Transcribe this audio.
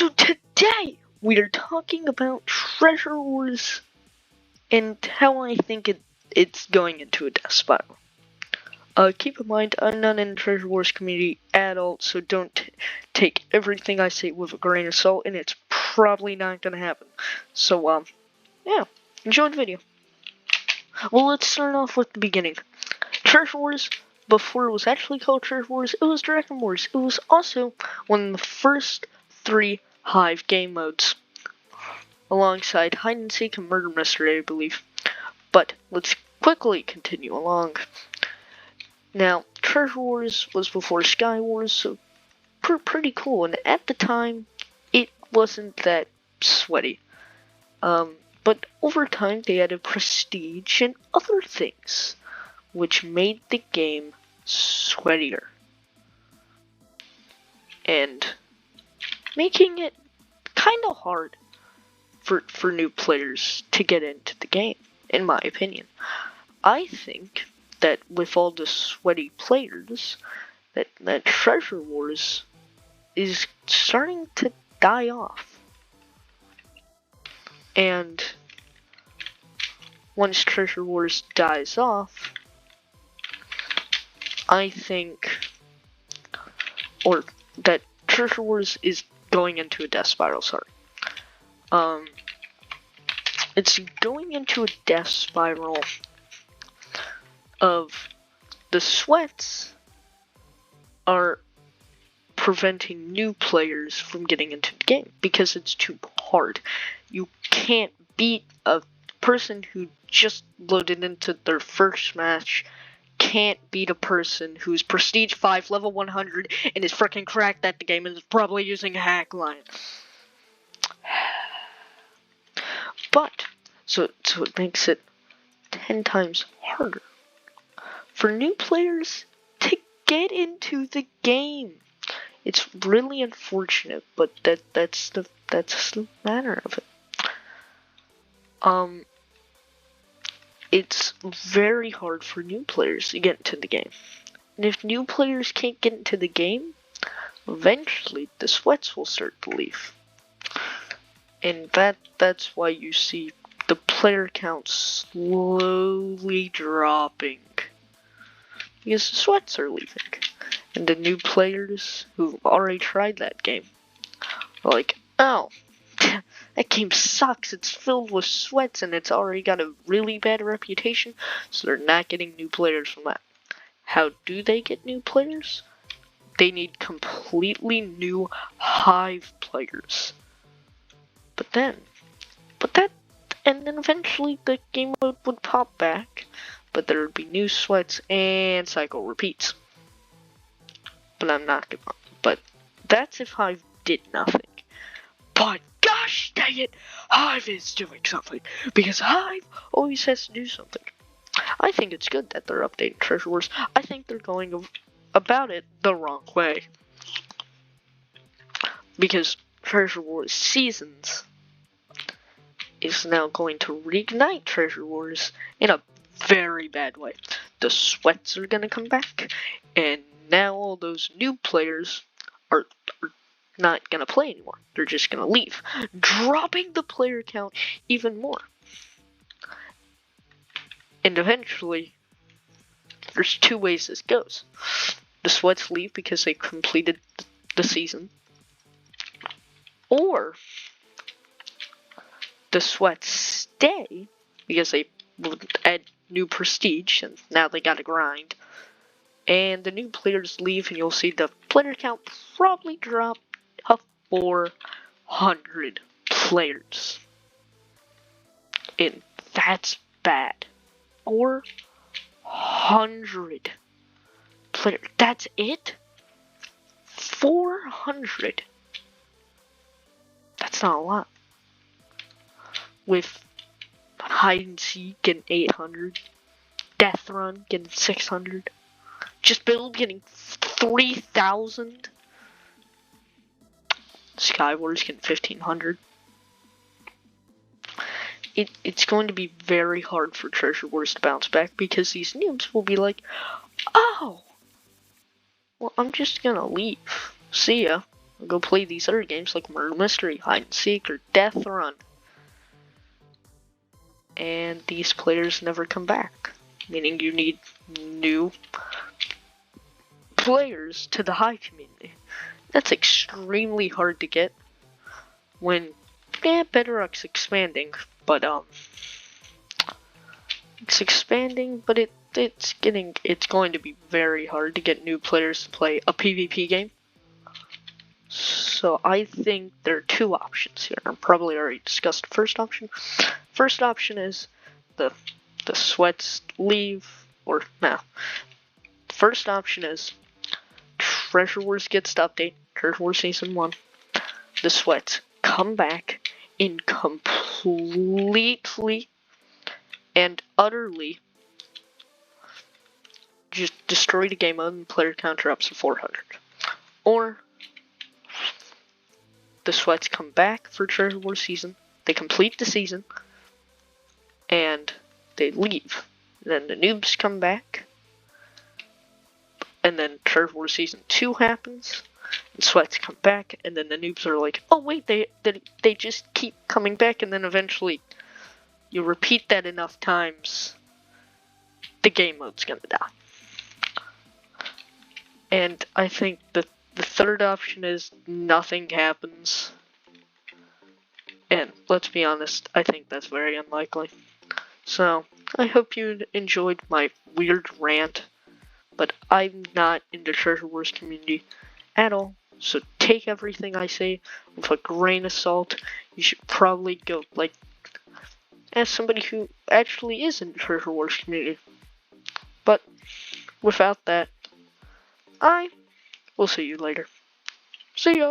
So today we are talking about Treasure Wars and how I think it's going into a death spiral. Keep in mind, I'm not in the Treasure Wars community at all, so don't take everything I say with a grain of salt, and it's probably not gonna happen. So, yeah, enjoy the video. Well, let's start off with the beginning. Treasure Wars, before it was actually called Treasure Wars, it was Dragon Wars. It was also one of the first 3 Hive game modes, alongside hide and seek and murder mystery, I believe. But let's quickly continue along. Now, Treasure Wars was before Sky Wars, so pretty cool. And at the time, it wasn't that sweaty. But over time, they added prestige and other things, which made the game sweatier and making it kind of hard for new players to get into the game, in my opinion. I think that with all the sweaty players, that Treasure Wars is starting to die off. And once Treasure Wars dies off, I think, or that Treasure Wars is going into a death spiral, sorry. It's going into a death spiral of the sweats are preventing new players from getting into the game because it's too hard. You can't beat a person who just loaded into their first match, can't beat a person who's Prestige 5, level 100, and is freaking cracked at the game and is probably using Hackline. But, so it makes it 10 times harder for new players to get into the game. It's really unfortunate, but that's the matter of it. It's very hard for new players to get into the game. And if new players can't get into the game, eventually the sweats will start to leave. And that's why you see the player count slowly dropping. Because the sweats are leaving. And the new players who've already tried that game are like, oh, that game sucks, it's filled with sweats and it's already got a really bad reputation, so they're not getting new players from that. How do they get new players? They need completely new Hive players. And then eventually the game mode would pop back, but there would be new sweats and cycle repeats. But I'm not gonna. But that's if Hive did nothing. But gosh dang it, Hive is doing something, because Hive always has to do something. I think it's good that they're updating Treasure Wars. I think they're going about it the wrong way. Because Treasure Wars Seasons is now going to reignite Treasure Wars in a very bad way. The sweats are going to come back, and now all those new players are not going to play anymore. They're just going to leave, dropping the player count even more. And eventually, there's 2 ways this goes. The sweats leave because they completed the season, or the sweats stay because they would add new prestige and now they gotta grind. And the new players leave and you'll see the player count probably drop to 400 players. And that's bad. 400 players. That's it? 400. That's not a lot. With hide and seek getting 800, death run getting 600, just build getting 3,000, Sky Wars getting 1,500. It's going to be very hard for Treasure Wars to bounce back because these noobs will be like, oh, well, I'm just gonna leave. See ya. go play these other games like Murder Mystery, Hide and Seek, or Death Run. And these players never come back, meaning you need new players to the Hive community. That's extremely hard to get when Bedrock's expanding, but it's expanding, but it's going to be very hard to get new players to play a PvP game. So I think there are two options here. I probably already discussed the first option. First option is the sweats leave, or no. First option is Treasure Wars gets to update, Treasure Wars Season 1. The sweats come back in completely and utterly just destroy the game mode and player counter ups to 400. Or the sweats come back for Treasure Wars season, they complete the season, and they leave. Then the noobs come back, and then Treasure Wars Season 2 happens, and sweats come back, and then the noobs are like, oh wait, they just keep coming back, and then eventually you repeat that enough times, the game mode's gonna die. And I think the third option is nothing happens. And let's be honest, I think that's very unlikely. So, I hope you enjoyed my weird rant, but I'm not in the Treasure Wars community at all. So take everything I say with a grain of salt. You should probably go, ask somebody who actually is in the Treasure Wars community. But without that, I will see you later. See ya!